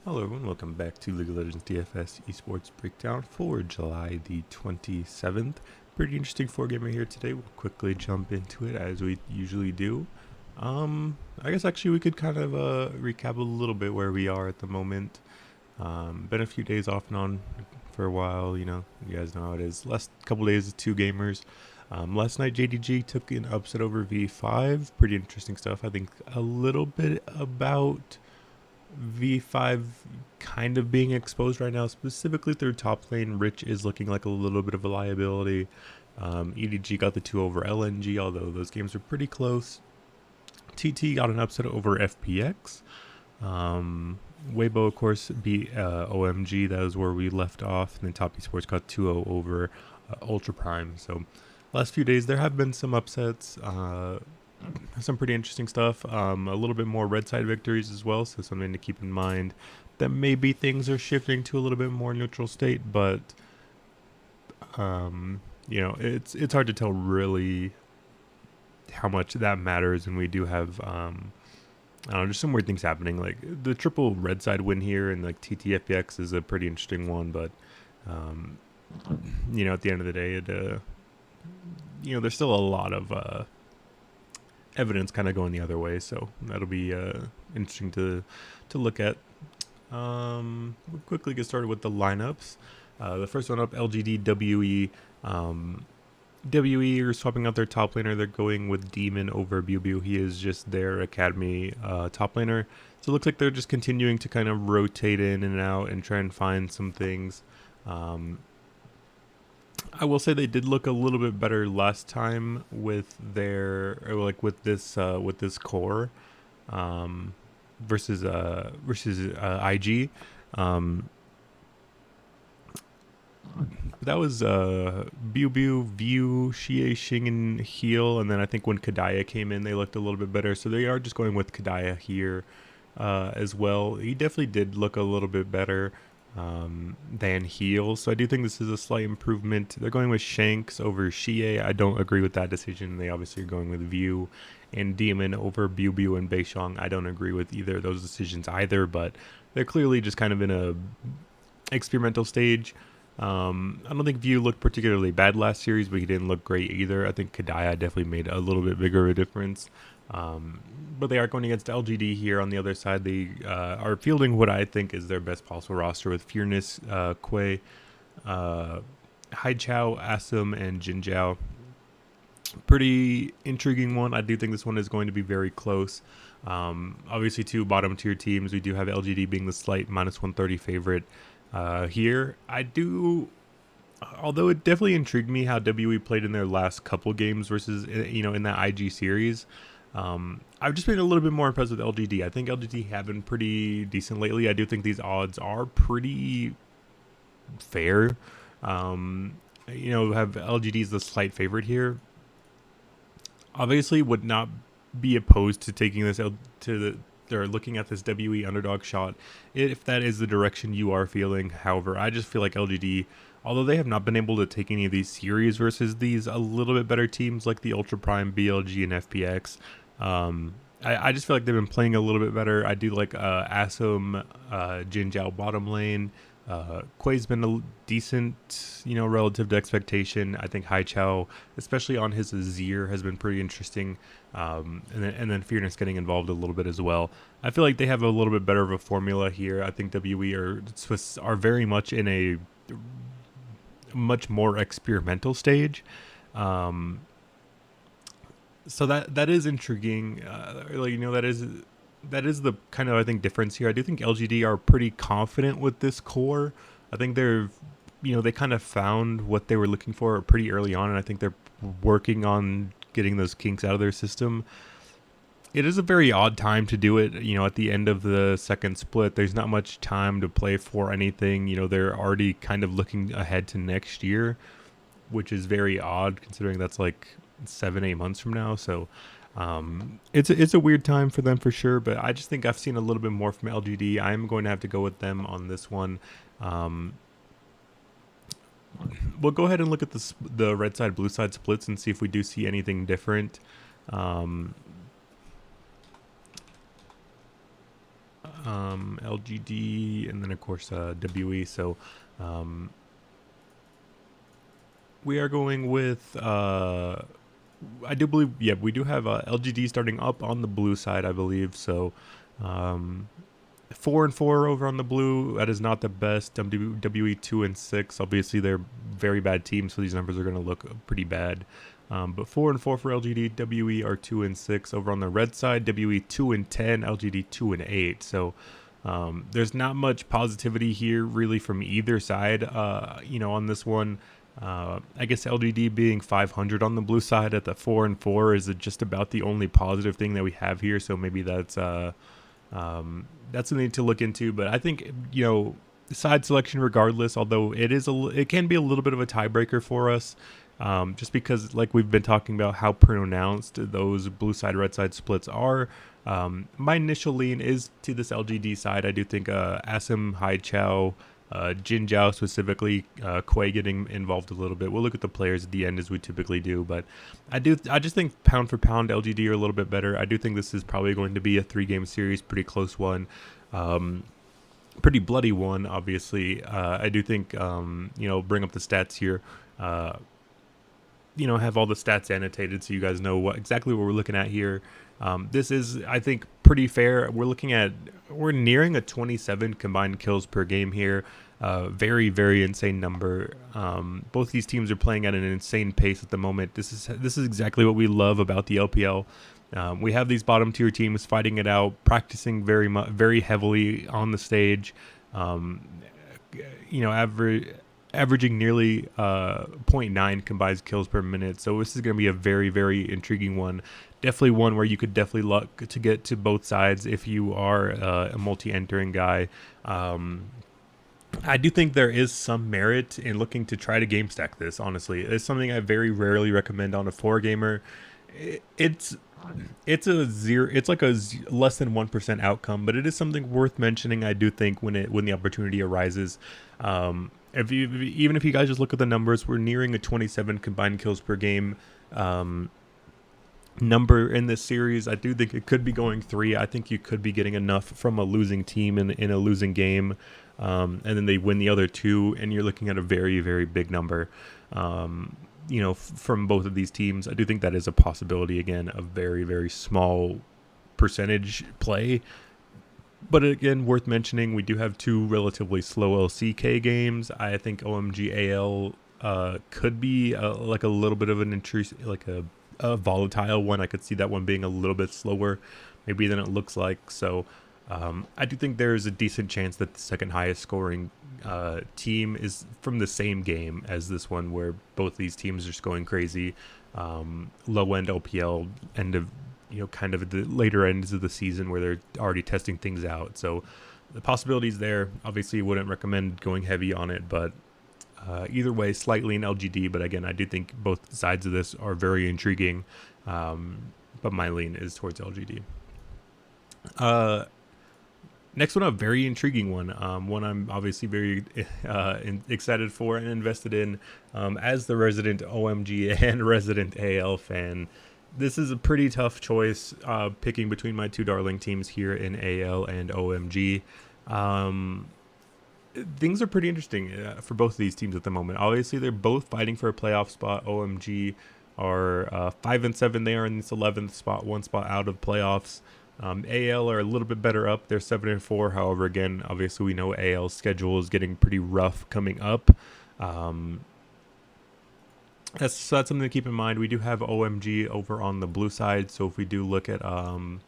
Hello everyone, welcome back to League of Legends DFS Esports Breakdown for July the 27th. Pretty interesting 4-gamer here today. We'll quickly jump into it as we usually do. I guess actually we could kind of recap a little bit where we are at the moment. Been a few days off and on for a while, you guys know how it is. Last couple days of 2-gamers. Last night JDG took an upset over V5. Pretty interesting stuff. I think a little bit about V5 kind of being exposed right now, specifically through top lane. Rich is looking like a little bit of a liability. EDG got the 2 over LNG, although those games were pretty close. TT got an upset over FPX. Weibo, of course, beat OMG. That was where we left off. And then Top Esports got 2-0 over Ultra Prime. So last few days, there have been some upsets. Some pretty interesting stuff. A little bit more red side victories as well, so something to keep in mind. That maybe things are shifting to a little bit more neutral state, but it's hard to tell really how much that matters. And we do have I don't know, just some weird things happening. Like the triple red side win here, and like TTFPX is a pretty interesting one, but at the end of the day, there's still a lot of evidence kind of going the other way, so that'll be interesting to look at. We'll quickly get started with the lineups. The first one up, LGD WE. WE are swapping out their top laner. They're going with Demon over Bubu. He is just their academy top laner. So it looks like they're just continuing to kind of rotate in and out and try and find some things. I will say they did look a little bit better last time with with this core versus IG. That was Bubu, View, Xie, Xing, and Heal, and then I think when Kadaya came in, they looked a little bit better. So they are just going with Kadaya here as well. He definitely did look a little bit better than Heal, so I do think this is a slight improvement. They're going with Shanks over Xie. I don't agree with that decision. They obviously are going with View and Demon over Bubu and Beishong. I don't agree with either of those decisions either, but they're clearly just kind of in a experimental stage. I don't think View looked particularly bad last series, but he didn't look great either. I think Kadaya definitely made a little bit bigger of a difference. But they are going against LGD here on the other side. They are fielding what I think is their best possible roster with Fearness, Quay, Haichao, Asum, and Jinjiao. Pretty intriguing one. I do think this one is going to be very close. Obviously, two bottom tier teams. We do have LGD being the slight -130 favorite here. Although it definitely intrigued me how WE played in their last couple games versus in that IG series. I've just been a little bit more impressed with LGD. I think LGD have been pretty decent lately. I do think these odds are pretty fair. Have LGD's the slight favorite here. Obviously, would not be opposed to taking this they're looking at this WE underdog shot if that is the direction you are feeling. However, I just feel like LGD, although they have not been able to take any of these series versus these a little bit better teams like the Ultra Prime, BLG, and FPX, I just feel like they've been playing a little bit better. I do like Asum, Jinjiao bottom lane. Quay's been a decent, relative to expectation. I think Haichao, especially on his Azir, has been pretty interesting. And then Fearness getting involved a little bit as well. I feel like they have a little bit better of a formula here. I think WE are very much in a much more experimental stage. So that is intriguing. That is the kind of, I think, difference here. I do think LGD are pretty confident with this core. I think they kind of found what they were looking for pretty early on, and I think they're working on getting those kinks out of their system. It is a very odd time to do it, at the end of the second split. There's not much time to play for anything. They're already kind of looking ahead to next year, which is very odd considering that's like 7-8 months from now. So it's a weird time for them for sure, but I just think I've seen a little bit more from LGD. I'm going to have to go with them on this one. We'll go ahead and look at the red side, blue side splits and see if we do see anything different. LGD, and then of course WE. So we are going with I do believe, yeah, we do have LGD starting up on the blue side, I believe. So 4-4 over on the blue. That is not the best. WE 2-6. Obviously, they're very bad teams, so these numbers are going to look pretty bad. But 4-4 for LGD. WE are 2-6 over on the red side. WE 2-10. LGD 2-8. So there's not much positivity here, really, from either side. On this one. I guess LGD being 500 on the blue side at the 4-4 is just about the only positive thing that we have here. So maybe that's something to look into. But I think side selection regardless, although it can be a little bit of a tiebreaker for us, just because like we've been talking about how pronounced those blue side red side splits are. My initial lean is to this LGD side. I do think Asim, Hai Chao, Jin Zhao specifically, Quay getting involved a little bit. We'll look at the players at the end as we typically do, but I just think pound for pound LGD are a little bit better. I do think this is probably going to be a 3-game series, pretty close one, pretty bloody one, obviously. I do think bring up the stats here, have all the stats annotated so you guys know exactly what we're looking at here. This is, I think, pretty fair. We're nearing a 27 combined kills per game here. Very, very insane number. Both these teams are playing at an insane pace at the moment. This is exactly what we love about the LPL. We have these bottom tier teams fighting it out, practicing very heavily on the stage. Averaging nearly 0.9 combined kills per minute. So this is going to be a very, very intriguing one. Definitely one where you could definitely luck to get to both sides if you are a multi-entering guy. I do think there is some merit in looking to try to game stack this, honestly. It's something I very rarely recommend on a 4-gamer. It's like a less than 1% outcome, but it is something worth mentioning. I do think when the opportunity arises. Even if you guys just look at the numbers, we're nearing a 27 combined kills per game number in this series. I do think it could be going 3. I think you could be getting enough from a losing team in a losing game, and then they win the other 2, and you're looking at a very, very big number. From both of these teams. I do think that is a possibility. Again, a very, very small percentage play. But again, worth mentioning, we do have 2 relatively slow LCK games. I think OMG AL could be like a little bit of an intrusive, like a volatile one. I could see that one being a little bit slower maybe than it looks like. So I do think there is a decent chance that the second highest scoring team is from the same game as this one, where both these teams are just going crazy. Low end LPL, end of kind of the later ends of the season where they're already testing things out. So the possibilities there. Obviously, wouldn't recommend going heavy on it, but either way, slightly in LGD. But again, I do think both sides of this are very intriguing. But my lean is towards LGD. Next one, a very intriguing one. One I'm obviously very excited for and invested in as the resident OMG and resident AL fan. This is a pretty tough choice, picking between my 2 darling teams here in AL and OMG. Things are pretty interesting for both of these teams at the moment. Obviously, they're both fighting for a playoff spot. OMG are 5-7. They are in this 11th spot, 1 spot out of playoffs. AL are a little bit better up. They're 7-4. However, again, obviously we know AL's schedule is getting pretty rough coming up. That's something to keep in mind. We do have OMG over on the blue side. So if we do look at go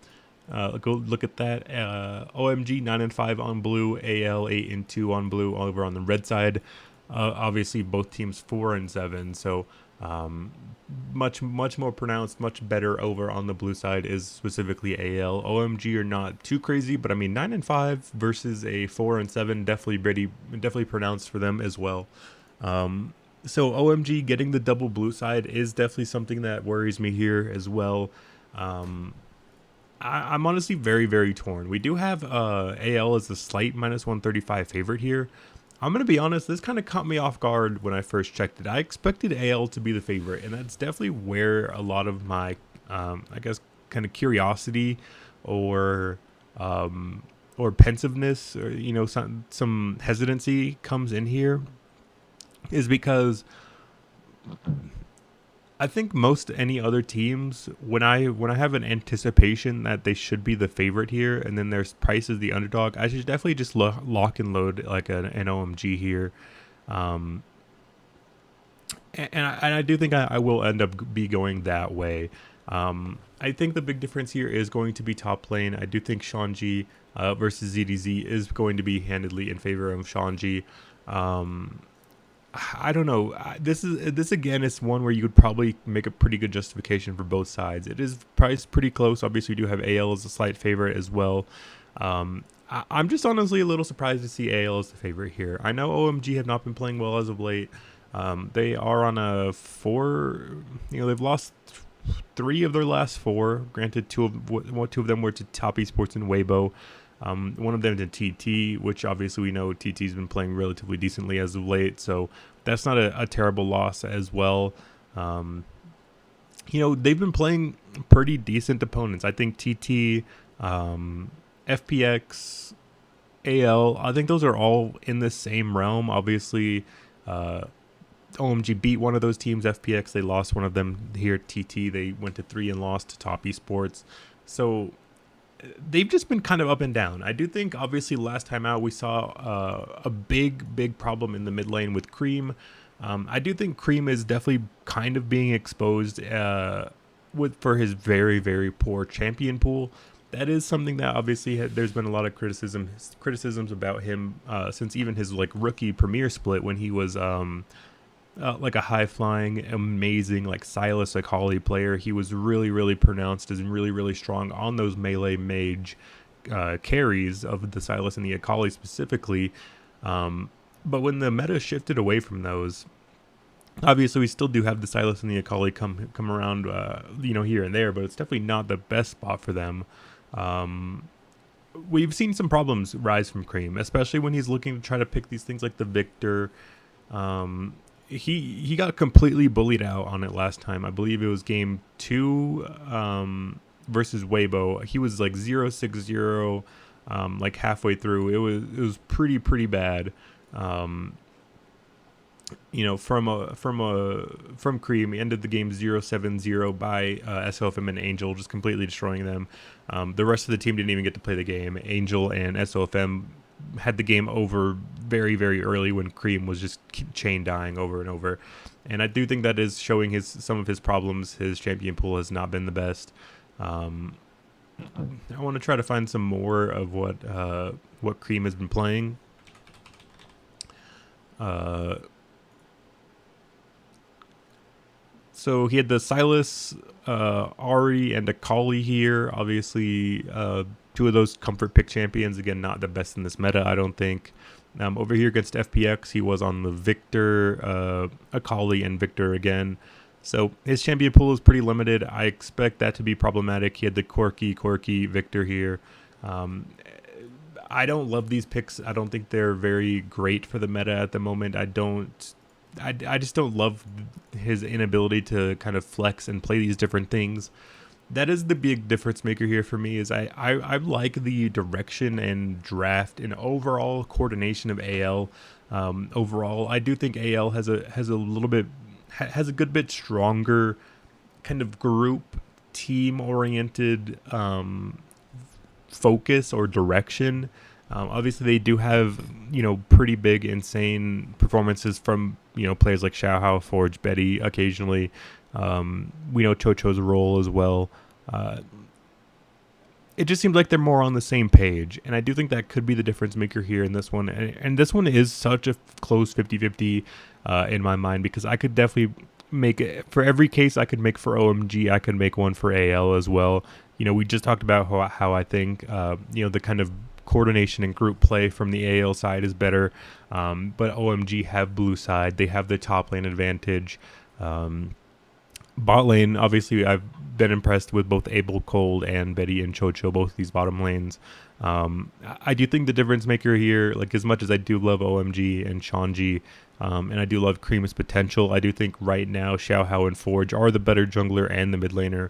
look at that, OMG 9-5 on blue, AL 8-2 on blue over on the red side. Obviously both teams 4-7. So much more pronounced, much better over on the blue side is specifically AL. OMG are not too crazy, but I mean 9-5 versus a 4-7, definitely pronounced for them as well. So OMG getting the double blue side is definitely something that worries me here as well. I'm honestly very, very torn. We do have AL as a slight -135 favorite here. I'm going to be honest, this kind of caught me off guard when I first checked it. I expected AL to be the favorite, and that's definitely where a lot of my, I guess, kind of curiosity or or pensiveness, or some hesitancy comes in here, is because I think most any other teams, when I have an anticipation that they should be the favorite here, and then their price is the underdog, I should definitely just lock and load like an OMG here. And I do think I will end up be going that way. I think the big difference here is going to be top lane. I do think Shanji versus ZDZ is going to be handedly in favor of Shanji. I don't know. This again is one where you would probably make a pretty good justification for both sides. It is priced pretty close. Obviously, we do have AL as a slight favorite as well. I'm just honestly a little surprised to see AL as the favorite here. I know OMG have not been playing well as of late. They are on a 4. They've lost 3 of their last 4. Granted, 2 of them were to Top Esports and Weibo. One of them to TT, which obviously we know TT's been playing relatively decently as of late, so that's not a terrible loss as well. They've been playing pretty decent opponents. I think TT, FPX, AL, I think those are all in the same realm. Obviously, OMG beat one of those teams, FPX. They lost one of them here, TT. They went to 3 and lost to Top Esports. So they've just been kind of up and down. I do think, obviously, last time out we saw a big problem in the mid lane with Cream. I do think Cream is definitely kind of being exposed for his very, very poor champion pool. That is something that obviously there's been a lot of criticisms about him since even his rookie premier split, when he was like a high-flying, amazing, Silas Akali player. He was really pronounced as really strong on those melee mage carries of the Silas and the Akali specifically. But when the meta shifted away from those, obviously we still do have the Silas and the Akali come around, here and there, but it's definitely not the best spot for them. We've seen some problems rise from Cream, especially when he's looking to try to pick these things like the Victor. He got completely bullied out on it last time. I believe it was game 2 versus Weibo. He was 0-6-0 halfway through. It was pretty bad. From Cream, he ended the game 0-7-0 by SOFM and Angel, just completely destroying them. The rest of the team didn't even get to play the game. Angel and SOFM had the game over very early when Cream was just chain dying over and over. And I do think that is showing some of his problems. His champion pool has not been the best. I want to try to find some more of what Cream has been playing. So he had the Silas, Ari, and Akali here. Obviously, 2 of those comfort pick champions. Again, not the best in this meta, I don't think. Over here against FPX, he was on the Victor, Akali, and Victor again. So his champion pool is pretty limited. I expect that to be problematic. He had the quirky Victor here. I don't love these picks. I don't think they're very great for the meta at the moment. I just don't love his inability to kind of flex and play these different things. That is the big difference maker here for me. Is I like the direction and draft and overall coordination of AL. Overall, I do think AL has a good bit stronger kind of group team oriented focus or direction. Obviously, they do have pretty big, insane performances from players like Xiaohao, Forge, Betty occasionally. We know Chocho's role as well. It just seems like they're more on the same page, and I do think that could be the difference maker here in this one. And this one is such a close 50-50 in my mind, because I could definitely make it for every case I could make for OMG. I could make one for AL as well. We just talked about how I think the kind of coordination and group play from the AL side is better, but OMG have blue side. They have the top lane advantage. Bot lane, obviously, I've been impressed with both Abel, Cold, and Betty and Chocho, both these bottom lanes. I do think the difference maker here, as much as I do love OMG and Shanji, and I do love Cream's potential, I do think right now Xiaohao and Forge are the better jungler and the mid laner.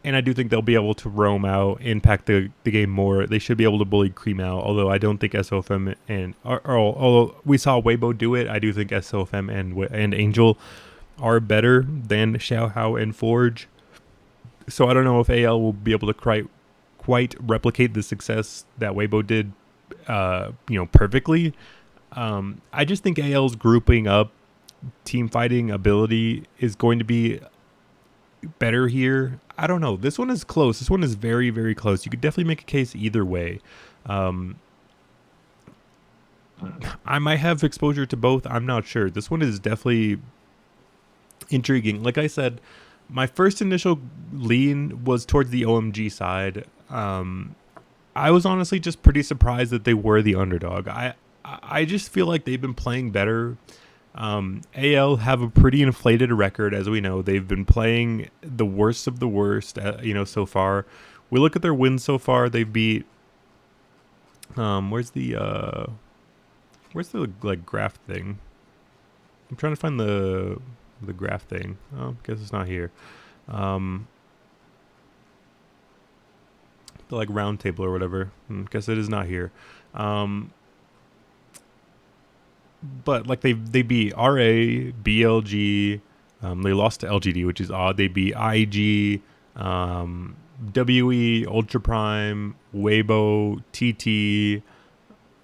And I do think they'll be able to roam out, impact the game more. They should be able to bully Cream out, although I don't think SOFM although we saw Weibo do it, I do think SOFM and Angel are better than Xiaohao and Forge. So I don't know if AL will be able to quite replicate the success that Weibo did, perfectly. I just think AL's grouping up team fighting ability is going to be better here. I don't know. This one is close. This one is very, very close. You could definitely make a case either way. I might have exposure to both. I'm not sure. This one is definitely intriguing. Like I said, my first initial lean was towards the OMG side. I was honestly just pretty surprised that they were the underdog. I just feel like they've been playing better. AL have a pretty inflated record, as we know. They've been playing the worst of the worst, so far. We look at their wins so far. They've beat. Where's the like graph thing? I'm trying to find the graph thing. Oh, guess it's not here. The like round table or whatever. Guess it is not here. But like they beat RA, BLG, they lost to LGD, which is odd. They beat IG, WE, Ultra Prime, Weibo, TT.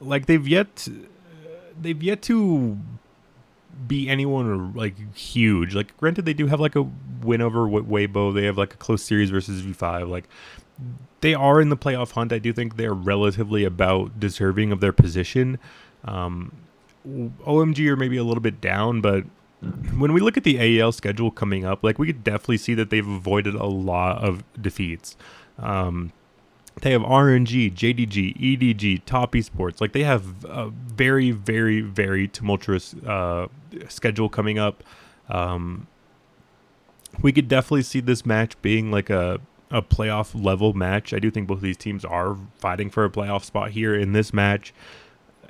Like they've yet to beat anyone like huge. Like granted, they do have like a win over Weibo. They have like a close series versus V5. Like they are in the playoff hunt. I do think they're relatively about deserving of their position. OMG are maybe a little bit down, but when we look at the AEL schedule coming up, like we could definitely see that they've avoided a lot of defeats. They have RNG, JDG, EDG, Top Esports. Like they have a very, very, very tumultuous schedule coming up. We could definitely see this match being like a playoff level match. I do think both of these teams are fighting for a playoff spot here in this match.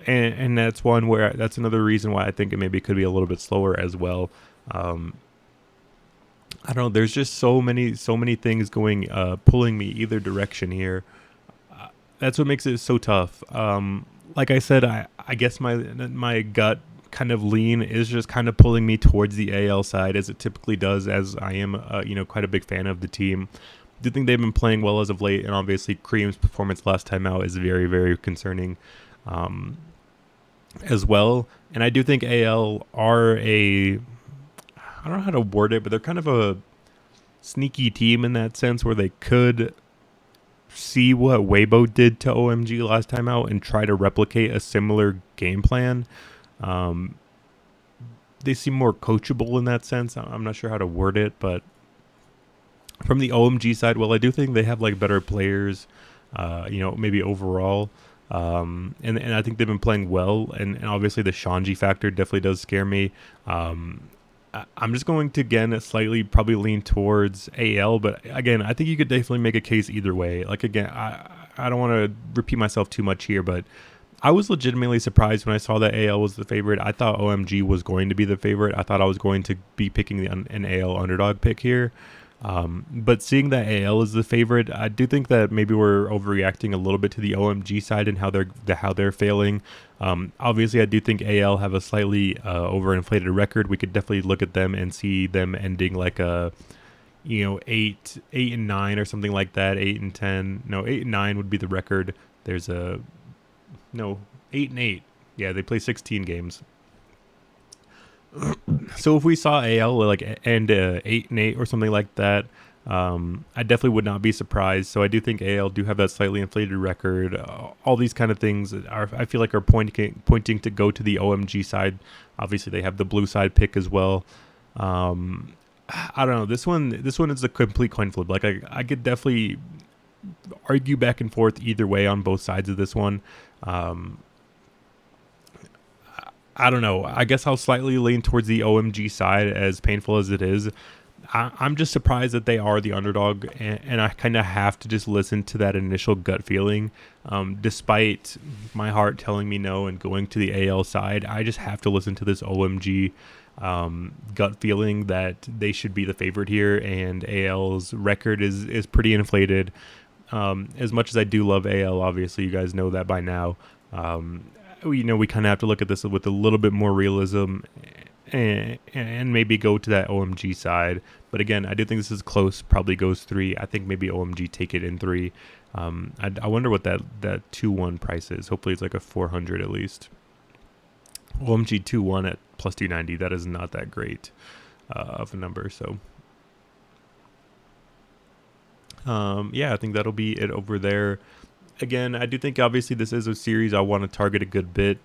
And that's that's another reason why I think it maybe could be a little bit slower as well. I don't know. There's just so many things going, pulling me either direction here. That's what makes it so tough. Like I said, I guess my gut kind of lean is just kind of pulling me towards the AL side, as it typically does, as I am, quite a big fan of the team. I do think they've been playing well as of late, and obviously Cream's performance last time out is very, very concerning. As well, and I do think AL are I don't know how to word it, but they're kind of a sneaky team in that sense, where they could see what Weibo did to OMG last time out and try to replicate a similar game plan. They seem more coachable in that sense. I'm not sure how to word it, but from the OMG side, well, I do think they have like better players, maybe overall. And I think they've been playing well, and obviously the Shanji factor definitely does scare me. I'm just going to, again, slightly probably lean towards AL, but again, I think you could definitely make a case either way. Like, again, I don't want to repeat myself too much here, but I was legitimately surprised when I saw that AL was the favorite. I thought OMG was going to be the favorite. I thought I was going to be picking an AL underdog pick here. But seeing that AL is the favorite, I do think that maybe we're overreacting a little bit to the OMG side and how they're failing. Obviously, I do think AL have a slightly overinflated record. We could definitely look at them and see them ending like a 8-9 or something like that. 8-10. No, 8-9 would be the record. There's 8-8. Yeah, they play 16 games. So if we saw AL like end 8-8 or something like that, I definitely would not be surprised. So I do think AL do have that slightly inflated record. All these kind of things I feel like are pointing to go to the OMG side. Obviously, they have the blue side pick as well. I don't know. This one is a complete coin flip. Like I could definitely argue back and forth either way on both sides of this one. I don't know. I guess I'll slightly lean towards the OMG side, as painful as it is. I'm just surprised that they are the underdog, and I kind of have to just listen to that initial gut feeling. Despite my heart telling me no and going to the AL side, I just have to listen to this OMG gut feeling that they should be the favorite here, and AL's record is pretty inflated. As much as I do love AL, obviously you guys know that by now. We kind of have to look at this with a little bit more realism, and maybe go to that OMG side. But again, I do think this is close. Probably goes 3. I think maybe OMG take it in 3. I wonder what that 2-1 price is. Hopefully it's like a 400 at least. OMG 2-1 at plus 290. That is not that great of a number. So yeah, I think that'll be it over there. Again, I do think obviously this is a series I want to target a good bit.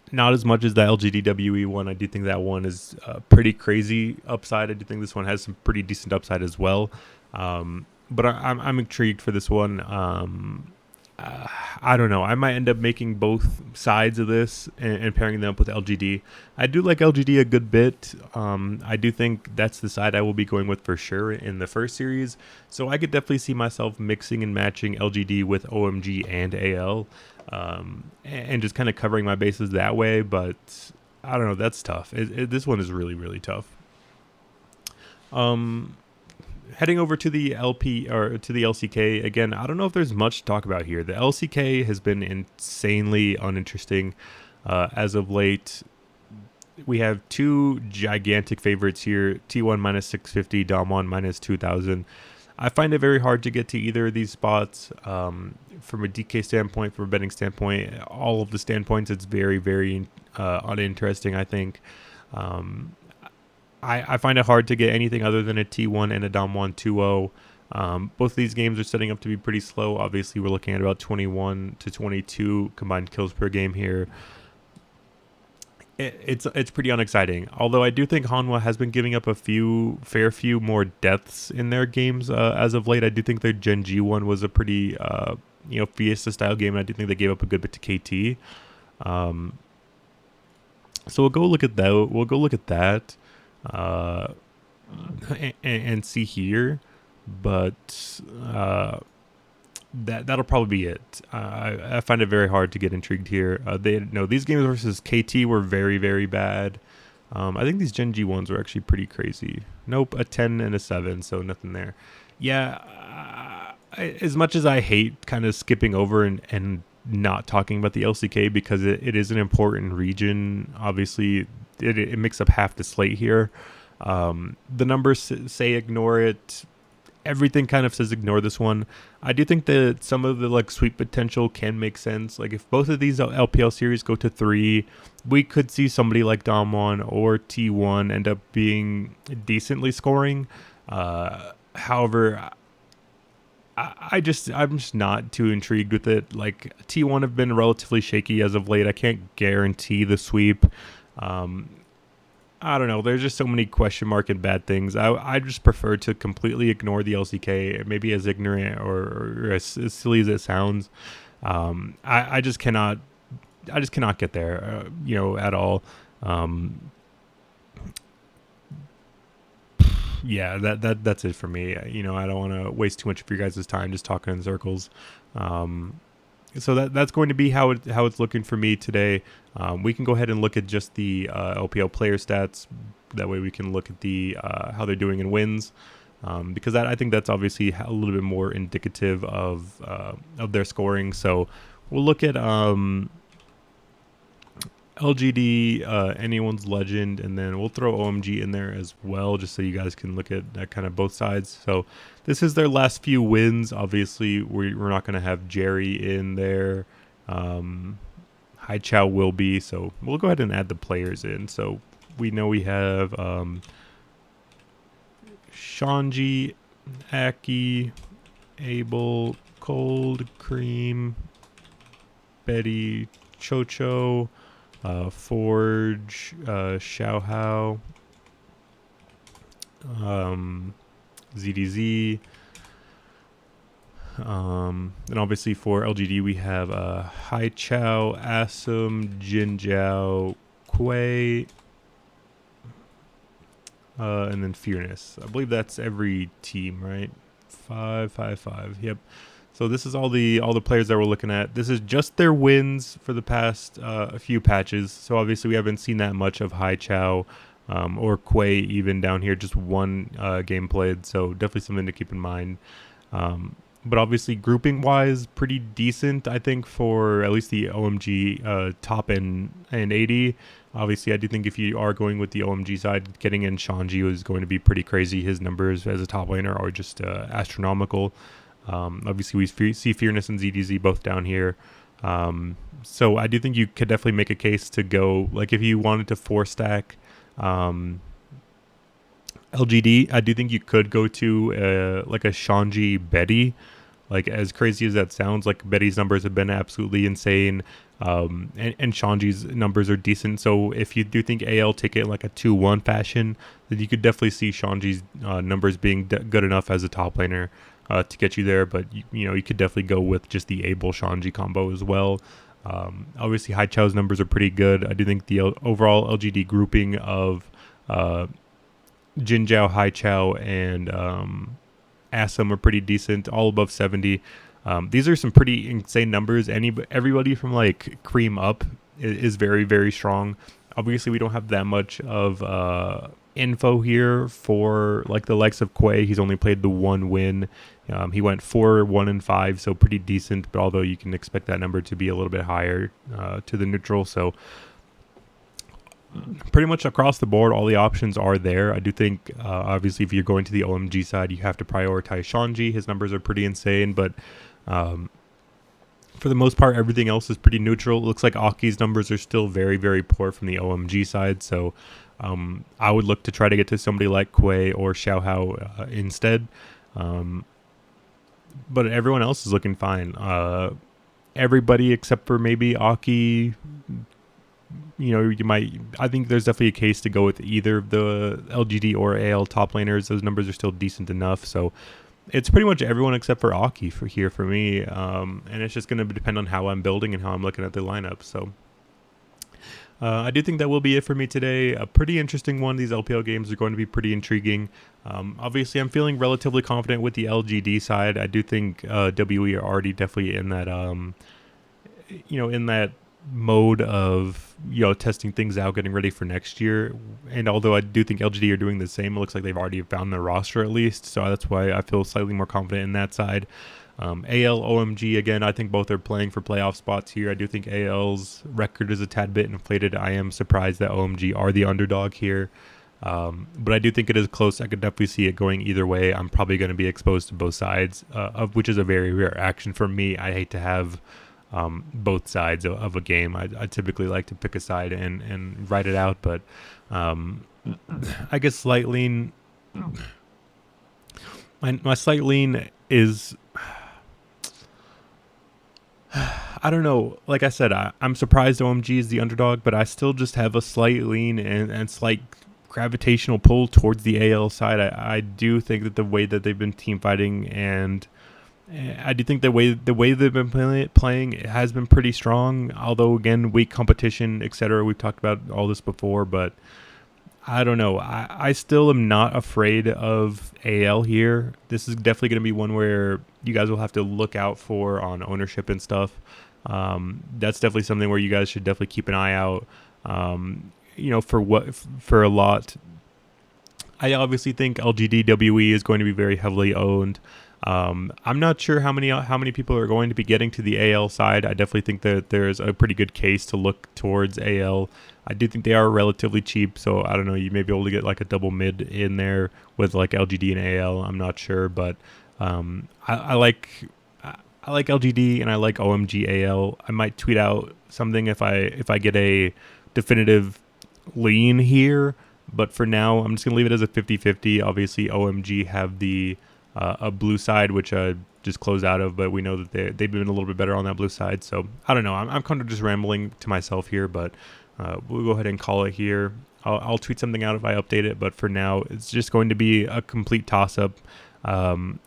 Not as much as the LGDWE one. I do think that one is pretty crazy upside. I do think this one has some pretty decent upside as well. But I'm intrigued for this one. I don't know. I might end up making both sides of this and pairing them up with LGD. I do like LGD a good bit. I do think that's the side I will be going with for sure in the first series. So I could definitely see myself mixing and matching LGD with OMG and AL, and just kind of covering my bases that way. But I don't know. That's tough. This one is really, really tough. Heading over to the LP or to the LCK again, I don't know if there's much to talk about here. The LCK has been insanely uninteresting as of late. We have 2 gigantic favorites here: T1 minus 650, Dom1 minus 2000. I find it very hard to get to either of these spots. From a DK standpoint, from a betting standpoint, all of the standpoints, it's very, very uninteresting, I think. I find it hard to get anything other than a T1 and a Dom1 2-0. Both of these games are setting up to be pretty slow. Obviously, we're looking at about 21 to 22 combined kills per game here. It's pretty unexciting. Although I do think Hanwha has been giving up a fair few more deaths in their games as of late. I do think their Gen G one was a pretty Fiesta style game, and I do think they gave up a good bit to KT. So we'll go look at that. We'll go look at that. And see here, but that'll probably be it. I find it very hard to get intrigued here. These games versus KT were very, very bad. I think these Gen G ones were actually pretty crazy. Nope, a 10 and a 7, so nothing there. Yeah, as much as I hate kind of skipping over and not talking about the LCK because it is an important region. Obviously, it makes up half the slate here. The numbers say ignore it. Everything kind of says ignore this one. I do think that some of the sweep potential can make sense. Like if both of these LPL series go to 3, we could see somebody like Dom1 or T1 end up being decently scoring. However, I'm just not too intrigued with it. Like T1 have been relatively shaky as of late. I can't guarantee the sweep. I don't know. There's just so many question mark and bad things. I just prefer to completely ignore the LCK, maybe as ignorant or as silly as it sounds. I just cannot get there, at all. Yeah, that's it for me. I don't want to waste too much of your guys' time just talking in circles. So that's going to be how it's looking for me today. We can go ahead and look at just the LPL player stats. That way we can look at the how they're doing in wins, because I think that's obviously a little bit more indicative of their scoring. So we'll look at LGD, anyone's legend, and then we'll throw OMG in there as well, just so you guys can look at that kind of both sides. So this is their last few wins. Obviously, we're not going to have Jerry in there. Hai Chow will be, so we'll go ahead and add the players in. So we know we have Shanji, Aki, Abel, Cold, Cream, Betty, Chocho, Forge, Xiaohao, ZDZ, and obviously for LGD we have Hai Chow, Asum, Jin Jiao, Kuei, and then Fearness. I believe that's every team, right? 5, 5, 5. Yep. So this is all the players that we're looking at. This is just their wins for the past a few patches. So obviously we haven't seen that much of Hai Chao or Quay even down here. Just one game played. So definitely something to keep in mind. But obviously grouping wise, pretty decent, I think, for at least the OMG top and 80. Obviously, I do think if you are going with the OMG side, getting in Shanji is going to be pretty crazy. His numbers as a top laner are just astronomical. Obviously, we see Fearness and ZDZ both down here. So I do think you could definitely make a case to go, like if you wanted to 4-stack LGD, I do think you could go to like a Shanji Betty. Like, as crazy as that sounds, like Betty's numbers have been absolutely insane. And Shanji's numbers are decent. So if you do think AL take it like a 2-1 fashion, then you could definitely see Shanji's numbers being good enough as a top laner to get you there. But you could definitely go with just the Abel Shanji combo as well. Obviously, Hai Chao's numbers are pretty good. I do think the overall LGD grouping of Jin Jiao, Hai Chao, and Assam are pretty decent, all above 70. These are some pretty insane numbers. Everybody from like Cream up is very, very strong. Obviously, we don't have that much of info here for like the likes of Quay. He's only played the one win. He went 4-1-5, so pretty decent. But although you can expect that number to be a little bit higher to the neutral, so pretty much across the board, all the options are there. I do think, obviously, if you're going to the OMG side, you have to prioritize Shanji. His numbers are pretty insane, but for the most part, everything else is pretty neutral. It looks like Aki's numbers are still very, very poor from the OMG side, so I would look to try to get to somebody like Quay or Xiaohao instead. But everyone else is looking fine. Everybody except for maybe Aki, I think there's definitely a case to go with either of the LGD or AL top laners. Those numbers are still decent enough. So it's pretty much everyone except for Aki for me. And it's just going to depend on how I'm building and how I'm looking at the lineup. So I do think that will be it for me today. A pretty interesting one. These LPL games are going to be pretty intriguing. Obviously, I'm feeling relatively confident with the LGD side. I do think WE are already definitely in that, in that mode of testing things out, getting ready for next year. And although I do think LGD are doing the same, it looks like they've already found their roster at least, so that's why I feel slightly more confident in that side. AL, OMG, again, I think both are playing for playoff spots here. I do think AL's record is a tad bit inflated. I am surprised that OMG are the underdog here, but I do think it is close. I could definitely see it going either way. I'm probably going to be exposed to both sides, of which is a very rare action for me. I hate to have both sides of a game. I typically like to pick a side and write it out, but I guess slight lean. My slight lean is, I don't know. Like I said, I'm surprised OMG is the underdog, but I still just have a slight lean and slight gravitational pull towards the AL side. I do think that the way that they've been team fighting, and I do think the way they've been playing it has been pretty strong. Although again, weak competition, etc. We've talked about all this before, but I don't know. I still am not afraid of AL here. This is definitely going to be one where you guys will have to look out for on ownership and stuff. That's definitely something where you guys should definitely keep an eye out. For a lot. I obviously think LGDWE is going to be very heavily owned. I'm not sure how many people are going to be getting to the AL side. I definitely think that there's a pretty good case to look towards AL. I do think they are relatively cheap, so I don't know, you may be able to get like a double mid in there with like LGD and AL. I'm not sure, but I like LGD and I like OMG AL. I might tweet out something if I get a definitive lean here, but for now I'm just gonna leave it as a 50-50. Obviously OMG have the a blue side, which I just closed out of, but we know that they've been a little bit better on that blue side. So I don't know. I'm kind of just rambling to myself here, but we'll go ahead and call it here. I'll tweet something out if I update it, but for now, it's just going to be a complete toss-up.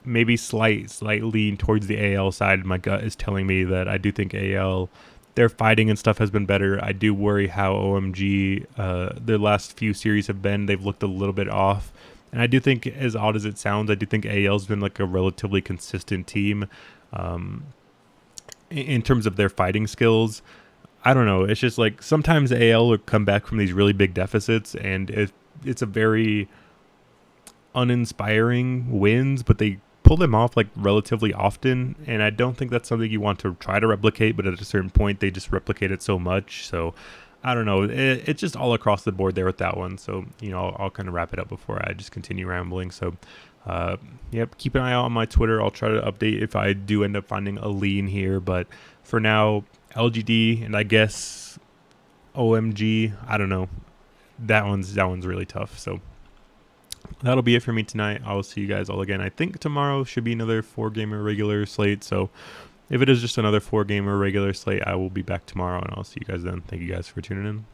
Maybe slight lean towards the AL side. My gut is telling me that I do think AL, their fighting and stuff has been better. I do worry how OMG, their last few series have been. They've looked a little bit off. And I do think, as odd as it sounds, I do think AL's been like a relatively consistent team. In terms of their fighting skills, I don't know. It's just like sometimes AL will come back from these really big deficits, and it's a very uninspiring wins, but they pull them off like relatively often, and I don't think that's something you want to try to replicate, but at a certain point they just replicate it so much. So I don't know. It's just all across the board there with that one. So, I'll kind of wrap it up before I just continue rambling. So, yep, keep an eye out on my Twitter. I'll try to update if I do end up finding a lean here. But for now, LGD and I guess OMG, I don't know. That one's really tough. So that'll be it for me tonight. I will see you guys all again. I think tomorrow should be another 4-gamer regular slate. So if it is just another 4-gamer regular slate, I will be back tomorrow, and I'll see you guys then. Thank you guys for tuning in.